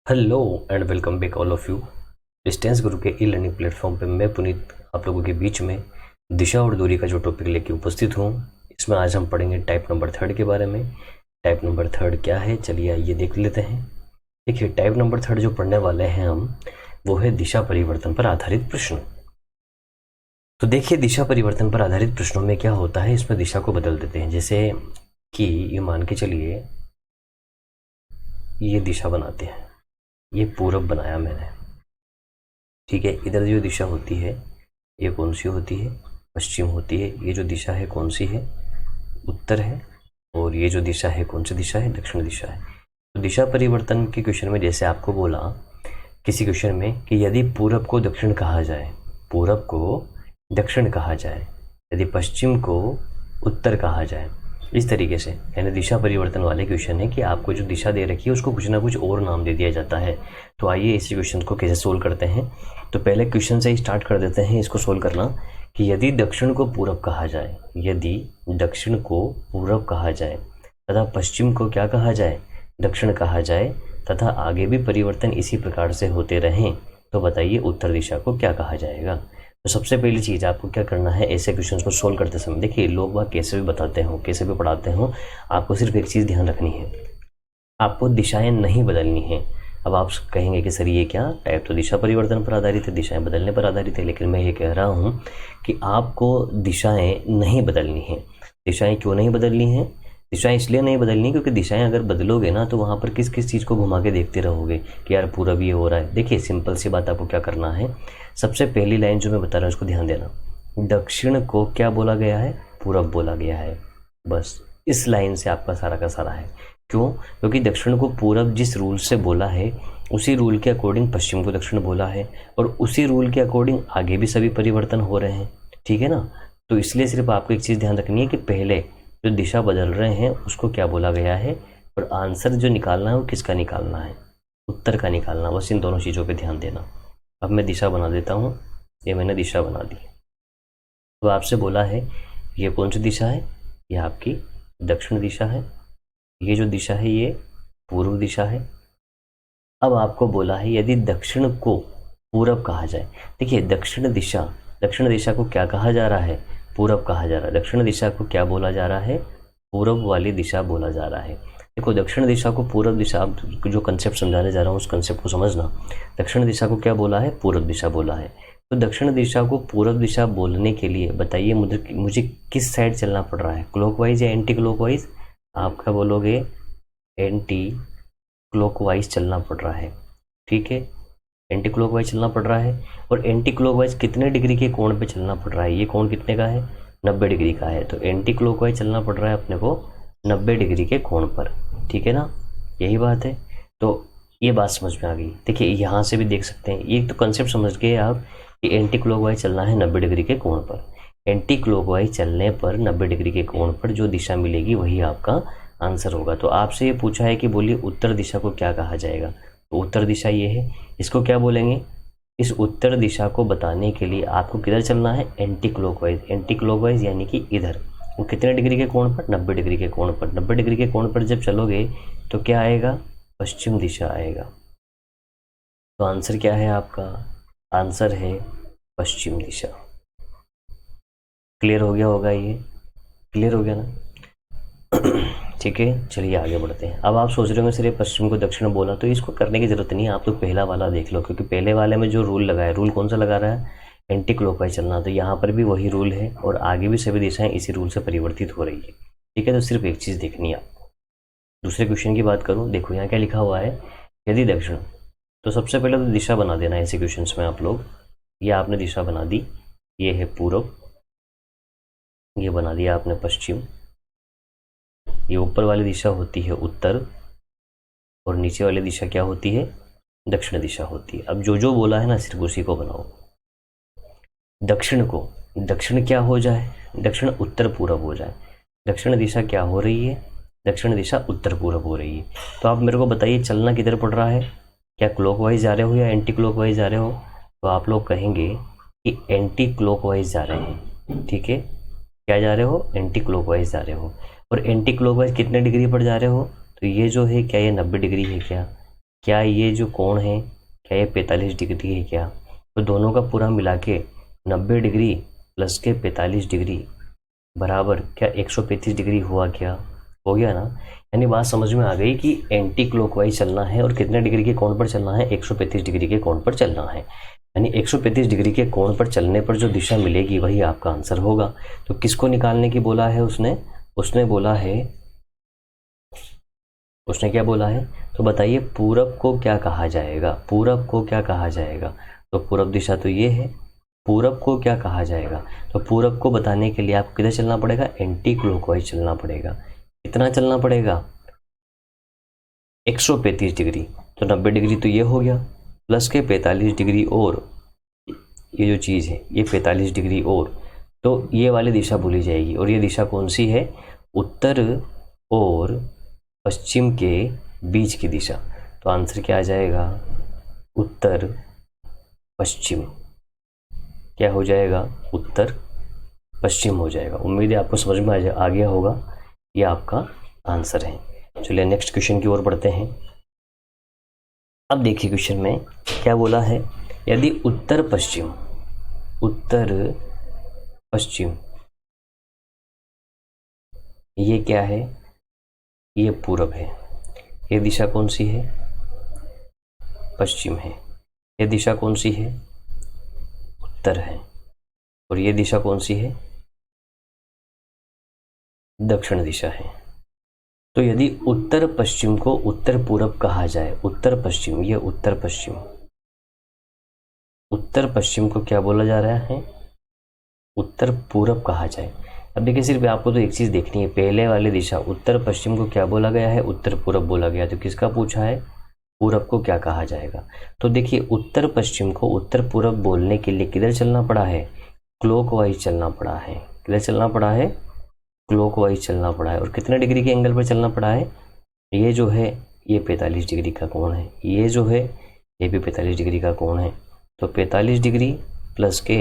Hello and welcome back all of you. Distance गुरु के e learning platform पे मैं पुनीत आप लोगों के बीच में दिशा और दूरी का जो टॉपिक लेके उपस्थित हूँ। इसमें आज हम पढ़ेंगे टाइप नंबर थर्ड के बारे में। टाइप नंबर थर्ड क्या है, चलिए आइए देख लेते हैं। देखिए, टाइप नंबर थर्ड जो पढ़ने वाले हैं हम, वो है दिशा परिवर्तन पर आधारित प्रश्न। तो देखिए, दिशा परिवर्तन पर आधारित प्रश्नों में क्या होता है, इसमें दिशा को बदल देते हैं। जैसे कि ये मान के चलिए, ये दिशा बनाते हैं, ये पूरब बनाया मैंने, ठीक है। इधर जो दिशा होती है ये कौन सी होती है, पश्चिम होती है। ये जो दिशा है कौन सी है, उत्तर है। और ये जो दिशा है कौन सी दिशा है, दक्षिण दिशा है। तो दिशा परिवर्तन के क्वेश्चन में जैसे आपको बोला किसी क्वेश्चन में कि यदि पूरब को दक्षिण कहा जाए, पूरब को दक्षिण कहा जाए, यदि पश्चिम को उत्तर कहा जाए, इस तरीके से, यानी दिशा परिवर्तन वाले क्वेश्चन है कि आपको जो दिशा दे रखी है उसको कुछ ना कुछ और नाम दे दिया जाता है। तो आइए इस क्वेश्चन को कैसे सोल्व करते हैं। तो पहले क्वेश्चन से ही स्टार्ट कर देते हैं इसको सोल्व करना कि यदि दक्षिण को पूरब कहा जाए, यदि दक्षिण को पूरब कहा जाए तथा पश्चिम को क्या कहा जाए, दक्षिण कहा जाए, तथा आगे भी परिवर्तन इसी प्रकार से होते रहें, तो बताइए उत्तर दिशा को क्या कहा जाएगा। तो सबसे पहली चीज़ आपको क्या करना है, ऐसे क्वेश्चंस को सोल्व करते समय, देखिए लोग बाग कैसे भी बताते हो, कैसे भी पढ़ाते हो, आपको सिर्फ एक चीज़ ध्यान रखनी है, आपको दिशाएं नहीं बदलनी है। अब आप कहेंगे कि सर ये क्या, टाइप तो दिशा परिवर्तन पर आधारित है, दिशाएं बदलने पर आधारित है, लेकिन मैं ये कह रहा हूँ कि आपको दिशाएं नहीं बदलनी है। दिशाएं क्यों नहीं बदलनी है, दिशाएं इसलिए नहीं बदलनी क्योंकि दिशाएं अगर बदलोगे ना तो वहाँ पर किस किस चीज़ को घुमा के देखते रहोगे कि यार पूरब ये हो रहा है। देखिए सिंपल सी बात, आपको क्या करना है, सबसे पहली लाइन जो मैं बता रहा हूँ उसको ध्यान देना। दक्षिण को क्या बोला गया है, पूरब बोला गया है। बस इस लाइन से आपका सारा का सारा है। क्यों, क्योंकि दक्षिण को पूरब जिस रूल से बोला है उसी रूल के अकॉर्डिंग पश्चिम को दक्षिण बोला है, और उसी रूल के अकॉर्डिंग आगे भी सभी परिवर्तन हो रहे हैं, ठीक है ना। तो इसलिए सिर्फ आपको एक चीज़ ध्यान रखनी है कि पहले जो दिशा बदल रहे हैं उसको क्या बोला गया है, और आंसर जो निकालना है वो किसका निकालना है, उत्तर का निकालना। बस इन दोनों चीज़ों पे ध्यान देना। अब मैं दिशा बना देता हूँ, ये मैंने दिशा बना दी। तो आपसे बोला है ये कौन सी दिशा है, ये आपकी दक्षिण दिशा है, ये जो दिशा है ये पूर्व दिशा है। अब आपको बोला है यदि दक्षिण को पूरब कहा जाए, देखिए दक्षिण दिशा को क्या कहा जा रहा है, पूरब कहा जा रहा है। दक्षिण दिशा को क्या बोला जा रहा है, पूरब वाली दिशा बोला जा रहा है। देखो दक्षिण दिशा को पूरब दिशा, जो कंसेप्ट समझाने जा रहा हूँ उस कंसेप्ट को समझना। दक्षिण दिशा को क्या बोला है, पूरब दिशा बोला है। तो दक्षिण दिशा को पूरब दिशा बोलने के लिए बताइए मुझे किस साइड चलना पड़ रहा है, क्लॉकवाइज या एंटी क्लॉकवाइज। आप क्या बोलोगे, एंटी क्लॉकवाइज चलना पड़ रहा है, ठीक है। एंटी क्लॉकवाइज चलना पड़ रहा है, और एंटी क्लॉकवाइज कितने डिग्री के कोण पे चलना पड़ रहा है, ये कोण कितने का है, 90 डिग्री का है। तो एंटी क्लॉकवाइज चलना पड़ रहा है अपने को 90 डिग्री के कोण पर, ठीक है ना, यही बात है। तो ये बात समझ में आ गई। देखिए यहाँ से भी देख सकते हैं, ये तो कंसेप्ट समझ गए आप कि एंटी क्लॉकवाइज चलना है 90 डिग्री के कोण पर। एंटी क्लॉकवाइज चलने पर 90 डिग्री के कोण पर जो दिशा मिलेगी वही आपका आंसर होगा। तो आपसे ये पूछा है कि बोलिए उत्तर दिशा को क्या कहा जाएगा, तो उत्तर दिशा ये है, इसको क्या बोलेंगे। इस उत्तर दिशा को बताने के लिए आपको किधर चलना है, एंटी क्लॉकवाइज। एंटी क्लॉकवाइज यानी कि इधर, वो कितने डिग्री के कोण पर, 90 डिग्री के कोण पर। 90 डिग्री के कोण पर जब चलोगे तो क्या आएगा, पश्चिम दिशा आएगा। तो आंसर क्या है आपका, आंसर है पश्चिम दिशा। क्लियर हो गया होगा, ये क्लियर हो गया ना। ठीक है, चलिए आगे बढ़ते हैं। अब आप सोच रहे हो सिर्फ पश्चिम को दक्षिण बोला, तो इसको करने की जरूरत नहीं है, आप तो पहला वाला देख लो, क्योंकि पहले वाले में जो रूल लगा है, रूल कौन सा लगा रहा है, एंटी क्लॉकवाइज चलना। तो यहाँ पर भी वही रूल है, और आगे भी सभी दिशाएं इसी रूल से परिवर्तित हो रही है, ठीक है। तो सिर्फ एक चीज़ देखनी है आपको। दूसरे क्वेश्चन की बात करूँ, देखो यहाँ क्या लिखा हुआ है, यदि दक्षिण, तो सबसे पहले तो दिशा बना देना है ऐसे क्वेश्चन में आप लोग। ये आपने दिशा बना दी, ये है पूरब, ये बना दिया आपने पश्चिम, ये ऊपर वाली दिशा होती है उत्तर, और नीचे वाली दिशा क्या होती है, दक्षिण दिशा होती है। अब जो जो बोला है ना सिर्फ उसी को बनाओ। दक्षिण को, दक्षिण क्या हो जाए, दक्षिण उत्तर पूरब हो जाए। दक्षिण दिशा क्या हो रही है, दक्षिण दिशा उत्तर पूरब हो रही है। तो आप मेरे को बताइए चलना किधर पड़ रहा है, क्या क्लॉकवाइज जा रहे हो या एंटी क्लॉकवाइज जा रहे हो। तो आप लोग कहेंगे कि एंटी क्लॉकवाइज जा रहे हैं, ठीक है। क्या जा रहे हो, एंटी क्लॉकवाइज जा रहे हो। और एंटी क्लॉकवाइज कितने डिग्री पर जा रहे हो, तो ये जो है क्या ये 90 डिग्री है क्या, क्या ये जो कोण है, क्या ये 45 डिग्री है क्या? तो दोनों का पूरा मिला के 90 डिग्री प्लस के 45 डिग्री बराबर क्या 135 डिग्री हुआ क्या? हो गया ना। यानी बात समझ में आ गई कि एंटी क्लॉकवाइज चलना है और कितने डिग्री के कोण पर चलना है, 135 डिग्री के कोण पर चलना है। यानी 135 डिग्री के कोण पर चलने पर जो दिशा मिलेगी वही आपका आंसर होगा। तो किसको निकालने की बोला है उसने बोला है, उसने क्या बोला है? तो बताइए पूरब को क्या कहा जाएगा? पूरब को क्या कहा जाएगा? तो पूरब दिशा तो ये है, पूरब को क्या कहा जाएगा? तो पूरब को बताने के लिए आप किधर चलना पड़ेगा? एंटी क्लॉकवाइज चलना पड़ेगा। कितना चलना पड़ेगा? 135 डिग्री। तो 90 डिग्री तो ये हो गया, प्लस के 45 डिग्री और ये जो चीज़ है ये 45 डिग्री और, तो ये वाली दिशा भूली जाएगी। और ये दिशा कौन सी है? उत्तर और पश्चिम के बीच की दिशा। तो आंसर क्या आ जाएगा? उत्तर पश्चिम। क्या हो जाएगा? उत्तर पश्चिम हो जाएगा। उम्मीद है आपको समझ में आ गया होगा, ये आपका आंसर है। चलिए नेक्स्ट क्वेश्चन की ओर बढ़ते हैं। अब देखिए क्वेश्चन में क्या बोला है, यदि उत्तर पश्चिम ये क्या है? ये पूरब है। ये दिशा कौन सी है? पश्चिम है। ये दिशा कौन सी है? उत्तर है। और ये दिशा कौन सी है? दक्षिण दिशा है। तो यदि उत्तर पश्चिम को उत्तर पूरब कहा जाए, उत्तर पश्चिम, ये उत्तर पश्चिम को क्या बोला जा रहा है? उत्तर पूरब कहा जाए। अब देखिए सिर्फ आपको तो एक चीज देखनी है, पहले वाली दिशा उत्तर पश्चिम को क्या बोला गया है? उत्तर पूरब बोला गया। तो किसका पूछा है? पूरब को क्या कहा जाएगा? तो देखिए उत्तर पश्चिम को उत्तर पूरब बोलने के लिए किधर चलना पड़ा है? क्लॉकवाइज चलना पड़ा है। किधर चलना पड़ा है? क्लॉकवाइज चलना पड़ा है। और कितने डिग्री के एंगल पर चलना पड़ा है? ये जो है ये 45 डिग्री का कोण है, ये जो है ये भी 45 डिग्री का कोण है। तो 45 डिग्री प्लस के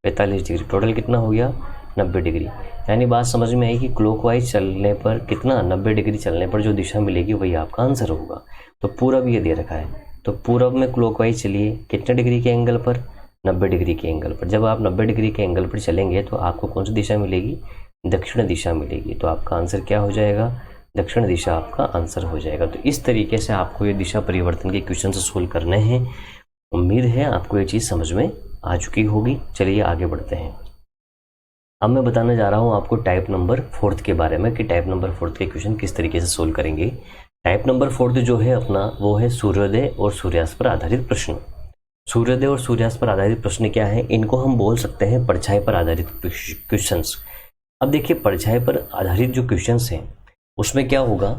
45 डिग्री टोटल कितना हो गया? 90 डिग्री। यानी बात समझ में आई कि क्लॉकवाइज चलने पर कितना, 90 डिग्री चलने पर जो दिशा मिलेगी वही आपका आंसर होगा। तो पूरब ये दे रखा है, तो पूरब में क्लॉकवाइज चलिए कितने डिग्री के एंगल पर? 90 डिग्री के एंगल पर। जब आप 90 डिग्री के एंगल पर चलेंगे तो आपको कौन सी दिशा मिलेगी? दक्षिण दिशा मिलेगी। तो आपका आंसर क्या हो जाएगा? दक्षिण दिशा आपका आंसर हो जाएगा। तो इस तरीके से आपको ये दिशा परिवर्तन के क्वेश्चन सोल्व करने हैं। उम्मीद है आपको ये चीज़ समझ में आ चुकी होगी। चलिए आगे बढ़ते हैं। अब मैं बताने जा रहा हूँ आपको टाइप नंबर 4 के बारे में कि टाइप नंबर 4 के क्वेश्चन किस तरीके से सोल्व करेंगे। टाइप नंबर 4 जो है अपना वो है सूर्योदय और सूर्यास्त पर आधारित प्रश्न। सूर्योदय और सूर्यास्त पर आधारित प्रश्न क्या है? इनको हम बोल सकते हैं परछाई पर आधारित क्वेश्चंस। अब देखिए परछाई पर आधारित जो क्वेश्चंस हैं उसमें क्या होगा,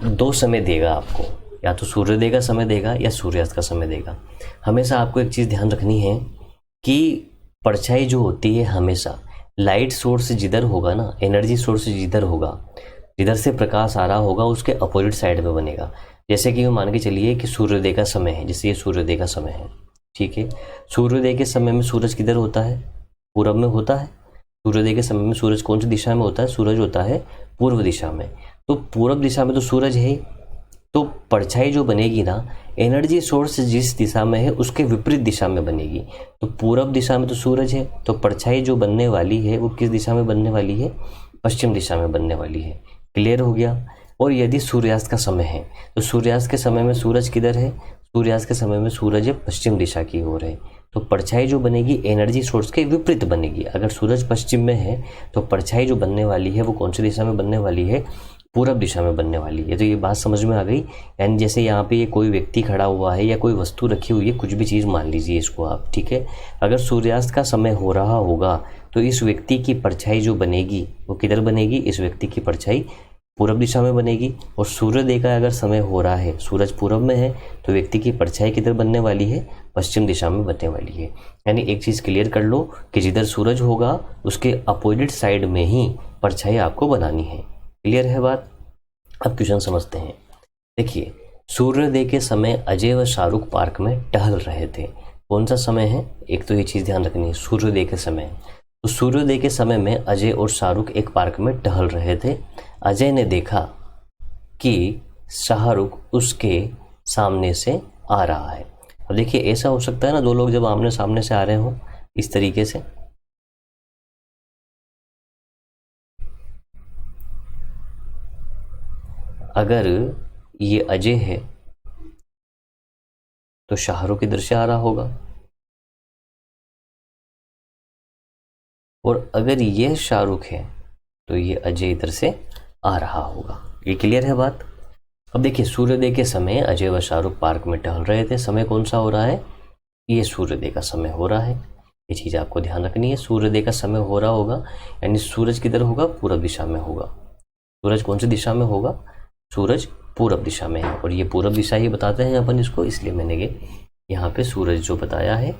2 समय देगा आपको, या तो सूर्योदय का समय देगा या सूर्यास्त का समय देगा। हमेशा आपको एक चीज़ ध्यान रखनी है कि परछाई जो होती है हमेशा लाइट सोर्स जिधर होगा ना, एनर्जी सोर्स जिधर होगा, जिधर से प्रकाश आ रहा होगा उसके अपोजिट साइड में बनेगा। जैसे कि मान के चलिए कि सूर्योदय का समय है, जैसे ये सूर्योदय का समय है, ठीक है। सूर्योदय के समय में सूरज किधर होता है? पूरब में होता है। सूर्योदय के समय में सूरज कौन सी दिशा में होता है? सूरज होता है पूर्व दिशा में। तो पूर्व दिशा में तो सूरज है, तो परछाई जो बनेगी ना, एनर्जी सोर्स जिस दिशा में है उसके विपरीत दिशा में बनेगी। तो पूरब दिशा में तो सूरज है, तो परछाई जो बनने वाली है वो किस दिशा में बनने वाली है? पश्चिम दिशा में बनने वाली है। क्लियर हो गया। और यदि सूर्यास्त का समय है तो सूर्यास्त के समय में सूरज किधर है? सूर्यास्त के समय में सूरज है पश्चिम दिशा की ओर है। तो परछाई जो बनेगी एनर्जी सोर्स के विपरीत बनेगी। अगर सूरज पश्चिम में है तो परछाई जो बनने वाली है वो कौन सी दिशा में बनने वाली है? पूरब दिशा में बनने वाली है। तो ये बात समझ में आ गई। यानी जैसे यहाँ पे ये कोई व्यक्ति खड़ा हुआ है या कोई वस्तु रखी हुई है, कुछ भी चीज़ मान लीजिए इसको आप, ठीक है। अगर सूर्यास्त का समय हो रहा होगा तो इस व्यक्ति की परछाई जो बनेगी वो किधर बनेगी? इस व्यक्ति की परछाई पूरब दिशा में बनेगी। और सूर्योदय का अगर समय हो रहा है, सूरज पूरब में है, तो व्यक्ति की परछाई किधर बनने वाली है? पश्चिम दिशा में बनने वाली है। यानी एक चीज़ क्लियर कर लो कि जिधर सूरज होगा उसके अपोजिट साइड में ही परछाई आपको बनानी है। क्लियर है बात? अब क्वेश्चन समझते हैं। देखिए सूर्योदय के समय अजय व शाहरुख पार्क में टहल रहे थे। कौन सा समय है? एक तो ये चीज़ ध्यान रखनी है, सूर्योदय के समय। तो सूर्योदय के समय में अजय और शाहरुख एक पार्क में टहल रहे थे। अजय ने देखा कि शाहरुख उसके सामने से आ रहा है। अब देखिए ऐसा हो सकता है ना, दो लोग जब आमने सामने से आ रहे हो इस तरीके से, अगर ये अजय है तो शाहरुख इधर से आ रहा होगा, और अगर ये शाहरुख है तो ये अजय इधर से आ रहा होगा। ये क्लियर है बात। अब देखिए सूर्योदय के समय अजय व शाहरुख पार्क में टहल रहे थे। समय कौन सा हो रहा है? ये सूर्योदय का समय हो रहा है। ये चीज़ आपको ध्यान रखनी है। सूर्योदय का समय हो रहा होगा यानी सूरज किधर होगा? पूर्व दिशा में होगा। सूरज कौन सी दिशा में होगा? सूरज पूर्व दिशा में है, और ये पूर्व दिशा ही बताते हैं अपन इसको, इसलिए मैंने ये यहाँ पे सूरज जो बताया है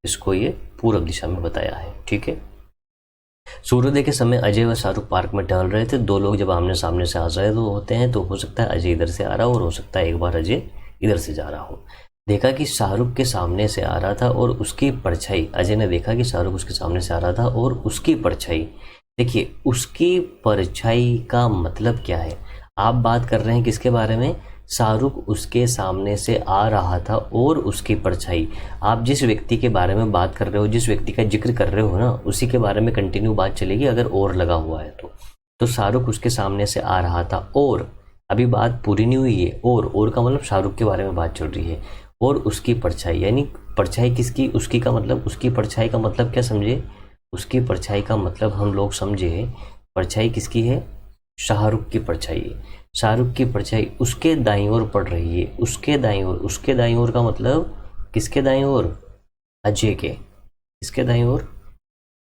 इसको ये पूर्व दिशा में बताया है। ठीक है। सूर्योदय के समय अजय व शाहरुख पार्क में टहल रहे थे। दो लोग जब आमने सामने से आ रहे होते हैं तो हो सकता है अजय इधर से आ रहा हो, और हो सकता है एक बार अजय इधर से जा रहा हो। देखा कि शाहरुख के सामने से आ रहा था और उसकी परछाई, अजय ने देखा कि शाहरुख उसके सामने से आ रहा था और उसकी परछाई, देखिए उसकी परछाई का मतलब क्या है? आप बात कर रहे हैं किसके बारे में? शाहरुख उसके सामने से आ रहा था और उसकी परछाई। आप जिस व्यक्ति के बारे में बात कर रहे हो, जिस व्यक्ति का जिक्र कर रहे हो ना, उसी के बारे में कंटिन्यू बात चलेगी अगर और लगा हुआ है तो शाहरुख उसके सामने से आ रहा था, और अभी बात पूरी नहीं हुई है, और का मतलब शाहरुख के बारे में बात चल रही है, और उसकी परछाई, यानी परछाई किसकी? उसकी का मतलब, उसकी परछाई का मतलब क्या समझे? उसकी परछाई का मतलब हम लोग समझे, परछाई किसकी है? शाहरुख की परछाई। शाहरुख की परछाई उसके दाईं ओर पड़ रही है, उसके दाईं ओर। उसके दाईं ओर का मतलब किसके दाईं ओर? अजय के। किसके दाईं ओर?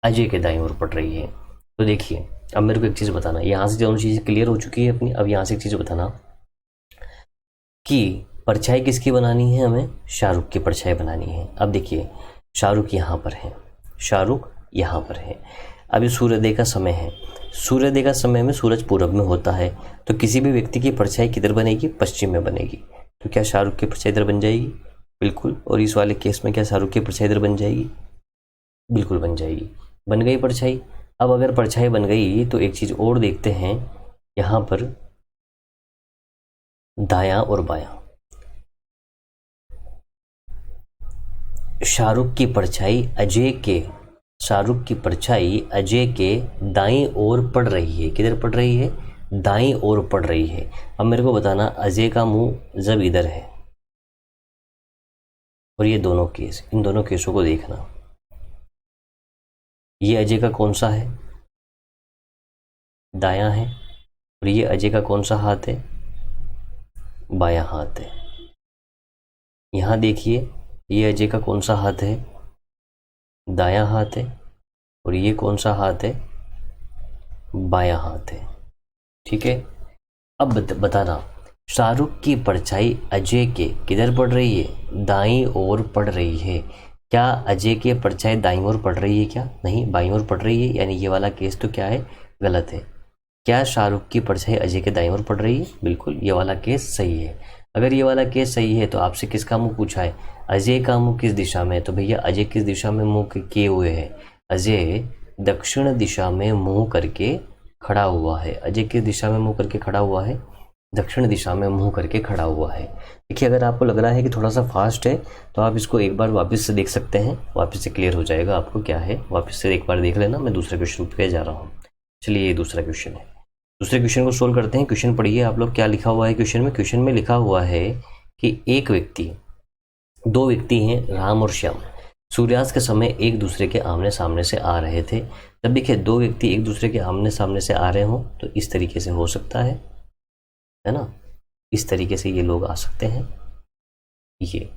अजय के दाईं ओर पड़ रही है। तो देखिए अब मेरे को एक चीज़ बताना, यहाँ से दोनों चीज़ें क्लियर हो चुकी है अपनी। अब यहाँ से एक चीज़ बताना कि परछाई किसकी बनानी है? हमें शाहरुख की परछाई बनानी है। अब देखिए शाहरुख यहाँ पर है, शाहरुख यहाँ पर है। अब ये सूर्योदय का समय है। सूर्योदय का समय में सूरज पूरब में होता है, तो किसी भी व्यक्ति की परछाई किधर बनेगी? पश्चिम में बनेगी। तो क्या शाहरुख की परछाई इधर बन जाएगी? बिल्कुल। और इस वाले केस में क्या शाहरुख की परछाई इधर बन जाएगी? बिल्कुल बन जाएगी। बन गई परछाई। अब अगर परछाई बन गई तो एक चीज़ और देखते हैं यहाँ पर, दायां और बायां। शाहरुख की परछाई अजय के, शाहरुख की परछाई अजय के दाईं ओर पड़ रही है। किधर पड़ रही है? दाईं ओर पड़ रही है। अब मेरे को बताना, अजय का मुंह जब इधर है, और ये दोनों केस, इन दोनों केसों को देखना, ये अजय का कौन सा है? दायां है। और ये अजय का कौन सा हाथ है? बायां हाथ है। यहाँ देखिए ये अजय का कौन सा हाथ है? दायां हाथ है। और ये कौन सा हाथ है? बायां हाथ है। ठीक है। अब बताना, शाहरुख की परछाई अजय के किधर पड़ रही है? दाईं ओर पड़ रही है। क्या अजय की परछाई दाईं ओर पड़ रही है? क्या नहीं, बाईं ओर पड़ रही है। यानी ये वाला केस तो क्या है? गलत है। क्या शाहरुख की परछाई अजय के दाईं ओर पड़ रही है? बिल्कुल, ये वाला केस सही है। अगर ये वाला केस सही है तो आपसे किसका मुंह पूछा है? अजय का मुंह किस दिशा में है? तो भैया अजय किस दिशा में मुंह किए हुए है? अजय दक्षिण दिशा में मुंह करके खड़ा हुआ है। अजय किस दिशा में मुंह करके खड़ा हुआ है? दक्षिण दिशा में मुंह करके खड़ा हुआ है। देखिए अगर आपको लग रहा है कि थोड़ा सा फास्ट है तो आप इसको एक बार वापस से देख सकते हैं, वापस से क्लियर हो जाएगा आपको क्या है। वापस से एक बार देख लेना। मैं दूसरे क्वेश्चन पे जा रहा हूँ। चलिए ये दूसरा क्वेश्चन है। दूसरे क्वेश्चन को सोल्व करते हैं। क्वेश्चन पढ़िए आप लोग, क्या लिखा हुआ है क्वेश्चन में? क्वेश्चन में लिखा हुआ है कि एक व्यक्ति, दो व्यक्ति हैं राम और श्याम, सूर्यास्त के समय एक दूसरे के आमने सामने से आ रहे थे। तब देखिए दो व्यक्ति एक दूसरे के आमने सामने से आ रहे हों तो इस तरीके से हो सकता है ना, इस तरीके से ये लोग आ सकते हैं। ये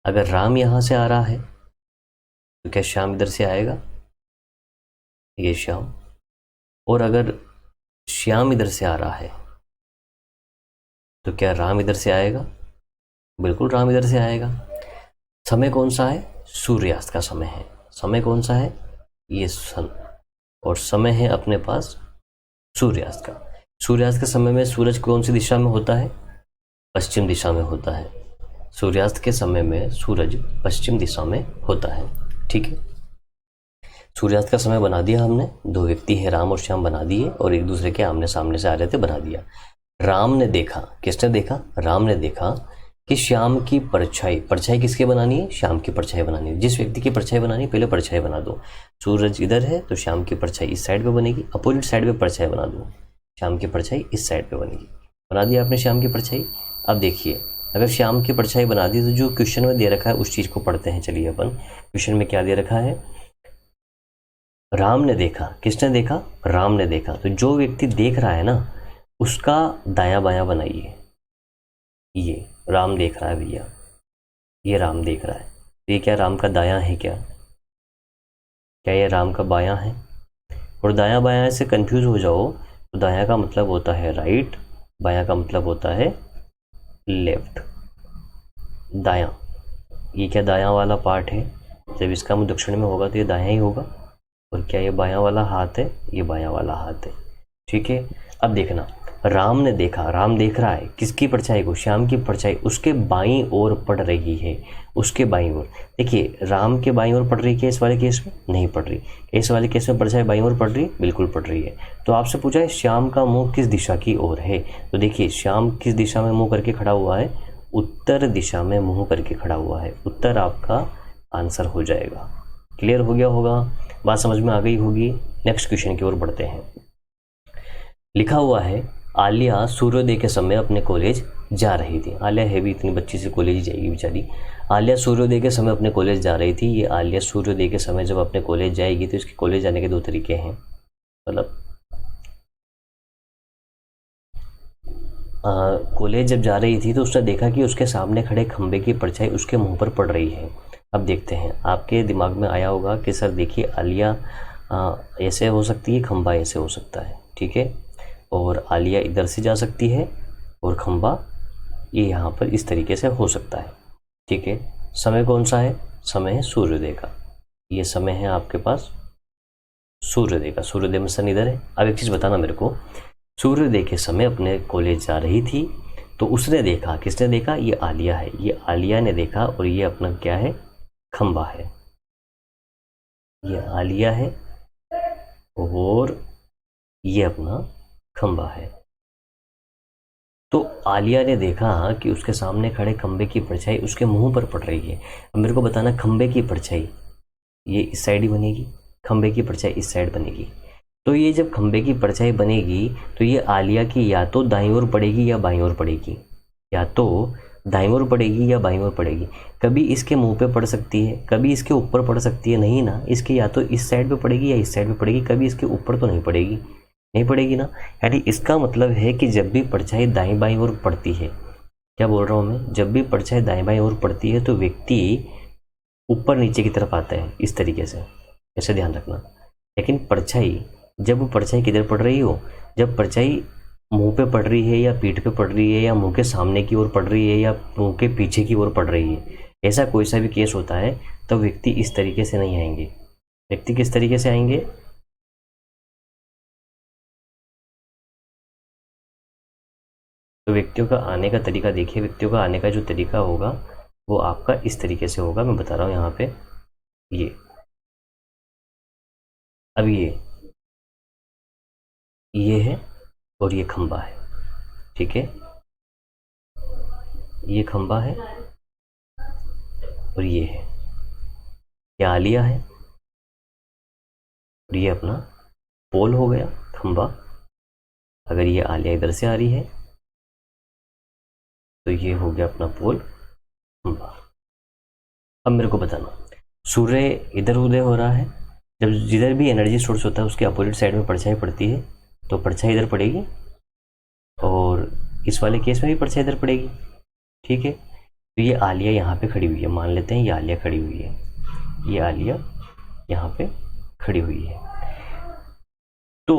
अगर राम यहाँ से आ रहा है तो क्या श्याम इधर से आएगा? ये श्याम। और अगर श्याम इधर से आ रहा है तो क्या राम इधर से आएगा? बिल्कुल राम इधर से आएगा। समय कौन सा है? सूर्यास्त का समय है। समय कौन सा है? ये सन। और समय है अपने पास सूर्यास्त का। सूर्यास्त के समय में सूरज कौन सी दिशा में होता है? पश्चिम दिशा में होता है। सूर्यास्त के समय में सूरज पश्चिम दिशा में होता है। ठीक है। सूर्यास्त का समय बना दिया हमने। दो व्यक्ति है राम और श्याम बना दिए और एक दूसरे के आमने सामने से आ रहे थे, बना दिया। राम ने देखा, किसने देखा? राम ने देखा कि श्याम की परछाई, परछाई किसके बनानी है? श्याम की परछाई बनानी है। जिस व्यक्ति की परछाई बनानी है पहले परछाई बना दो। सूरज इधर है तो श्याम की परछाई इस साइड पे बनेगी, अपोजिट साइड पे परछाई बना दो, श्याम की परछाई इस साइड पे बनेगी। बना दिया आपने श्याम की परछाई। अब देखिए, अगर श्याम की परछाई बना दी तो जो क्वेश्चन में दे रखा है उस चीज को पढ़ते हैं। चलिए अपन, क्वेश्चन में क्या दे रखा है? राम ने देखा, किसने देखा? राम ने देखा। तो जो व्यक्ति देख रहा है ना उसका दायां बायां बनाइए। ये राम देख रहा है भैया, ये राम देख रहा है, तो ये क्या राम का दायां है? क्या ये राम का बायां है? और दायां बायां से कंफ्यूज हो जाओ तो दायां का मतलब होता है राइट, बायां का मतलब होता है लेफ्ट। दायां, ये क्या दायां वाला पार्ट है? जब इसका मुंह दक्षिण में होगा तो ये दायां ही होगा। और क्या ये बायां वाला हाथ है? ये बायां वाला हाथ है। ठीक है, अब देखना, राम ने देखा, राम देख रहा है किसकी परछाई को? श्याम की परछाई उसके बाईं ओर पड़ रही है, उसके बाईं ओर। देखिए, राम के बाईं ओर पड़ रही है इस वाले केस में? नहीं पड़ रही। इस वाले केस में परछाई बाईं ओर पड़ रही है? बिल्कुल पड़ रही है। तो आपसे पूछा है श्याम का मुंह किस दिशा की ओर है, तो देखिए श्याम किस दिशा में मुंह करके खड़ा हुआ है? उत्तर दिशा में मुंह करके खड़ा हुआ है। उत्तर आपका आंसर हो जाएगा। क्लियर हो गया होगा, बात समझ में आ गई होगी। नेक्स्ट क्वेश्चन की ओर बढ़ते हैं। लिखा हुआ है, आलिया सूर्योदय के समय अपने कॉलेज जा रही थी। आलिया है भी इतनी बच्ची से कॉलेज जाएगी बेचारी। आलिया सूर्योदय के समय अपने कॉलेज जा रही थी। ये आलिया सूर्योदय के समय जब अपने कॉलेज जाएगी तो इसके कॉलेज जाने के दो तरीके हैं। मतलब कॉलेज जब जा रही थी तो उसने देखा कि उसके सामने खड़े खंबे की परछाई उसके मुंह पर पड़ रही है। अब देखते हैं, आपके दिमाग में आया होगा कि सर देखिए आलिया ऐसे हो सकती है, खंबा ऐसे हो सकता है। ठीक है, और आलिया इधर से जा सकती है और खंबा ये यहाँ पर इस तरीके से हो सकता है। ठीक है, समय कौन सा है? समय है सूर्योदय का। ये समय है आपके पास सूर्योदय का। सूर्योदय में सन इधर है। अब एक चीज़ बताना मेरे को, सूर्योदय के समय अपने कॉलेज जा रही थी तो उसने देखा, किसने देखा? ये आलिया है। ये आलिया ने देखा और ये अपना क्या है? खंबा है। ये आलिया है और ये अपना खंबा है। तो आलिया ने देखा कि उसके सामने खड़े खंबे की परछाई उसके मुंह पर पड़ रही है। अब मेरे को बताना, खंबे की परछाई ये इस साइड ही बनेगी, खंबे की परछाई इस साइड बनेगी। तो ये जब खंबे की परछाई बनेगी तो ये आलिया की या तो दाईं ओर पड़ेगी या बाईं ओर पड़ेगी, या तो दाईं ओर पड़ेगी या बाईं ओर पड़ेगी। कभी इसके मुंह पे पड़ सकती है, कभी इसके ऊपर पड़ सकती है। नहीं ना, इसके या तो इस साइड पे पड़ेगी या इस साइड पे पड़ेगी, कभी इसके ऊपर तो नहीं पड़ेगी, नहीं पड़ेगी ना। यानी इसका मतलब है कि जब भी परछाई दाईं बाईं ओर पड़ती है, क्या बोल रहा हूँ मैं, जब भी परछाई दाईं बाईं ओर पड़ती है तो व्यक्ति ऊपर नीचे की तरफ आता है इस तरीके से, ऐसे ध्यान रखना। लेकिन परछाई, जब परछाई किधर पड़ रही हो, जब परछाई मुंह पे पड़ रही है या पीठ पे पड़ रही है या मुंह के सामने की ओर पड़ रही है या मुंह के पीछे की ओर पड़ रही है, ऐसा कोई सा भी केस होता है तो व्यक्ति इस तरीके से नहीं आएंगे। व्यक्ति किस तरीके से आएंगे? तो व्यक्तियों का आने का तरीका देखिए, व्यक्तियों का आने का जो तरीका होगा वो आपका इस तरीके से होगा। मैं बता रहा हूँ यहाँ पे, ये अब ये है और ये खंबा है। ठीक है, ये खंबा है और ये है, ये आलिया है और ये अपना पोल हो गया, खंबा। अगर ये आलिया इधर से आ रही है तो ये हो गया अपना पोल, खंबा। अब मेरे को बताना, सूर्य इधर उदय हो रहा है, जब जिधर भी एनर्जी सोर्स होता है उसके अपोजिट साइड में परछाई पड़ती है तो परछाई इधर पड़ेगी और इस वाले केस में भी परछाई इधर पड़ेगी। ठीक है, तो ये आलिया यहाँ पे खड़ी हुई है, मान लेते हैं ये आलिया खड़ी हुई है, ये आलिया यहाँ पे खड़ी हुई है। तो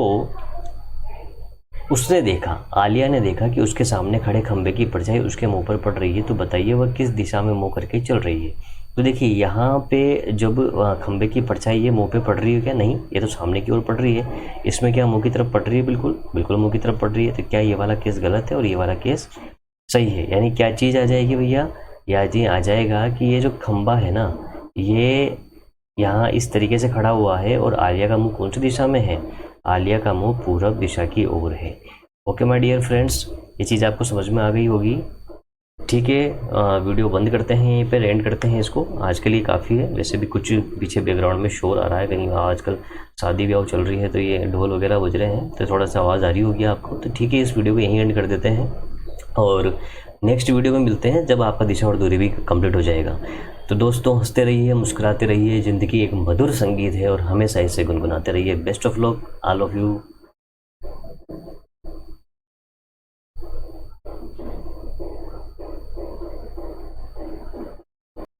उसने देखा, आलिया ने देखा कि उसके सामने खड़े खंबे की परछाई उसके मुंह पर पड़ रही है। तो बताइए वह किस दिशा में मुंह करके चल रही है। तो देखिए यहाँ पे जब खंबे की परछाई ये मुंह पे पड़ रही है, क्या नहीं, ये तो सामने की ओर पड़ रही है। इसमें क्या मुंह की तरफ पड़ रही है? बिल्कुल बिल्कुल मुंह की तरफ पड़ रही है। तो क्या ये वाला केस गलत है और ये वाला केस सही है? यानी क्या चीज़ आ जाएगी भैया? या जी आ जाएगा कि ये जो खंबा है ना, ये यहाँ इस तरीके से खड़ा हुआ है और आलिया का मुंह कौन सी दिशा में है? आलिया का मुंह पूरब दिशा की ओर है। ओके माय डियर फ्रेंड्स, ये चीज़ आपको समझ में आ गई होगी। ठीक है, वीडियो बंद करते हैं, यहीं पे एंड करते हैं इसको। आज के लिए काफ़ी है। वैसे भी कुछ पीछे बैकग्राउंड में शोर आ रहा है, कहीं आजकल शादी ब्याह चल रही है तो ये ढोल वगैरह बज रहे हैं, तो थोड़ा सा आवाज़ आ रही होगी आपको। तो ठीक है, इस वीडियो को यहीं एंड कर देते हैं और नेक्स्ट वीडियो में मिलते हैं जब आपका दिशा और दूरी भी कंप्लीट हो जाएगा। तो दोस्तों, हंसते रहिए, मुस्कुराते रहिए, ज़िंदगी एक मधुर संगीत है और हमेशा इसे गुनगुनाते रहिए। Best of luck, all of you.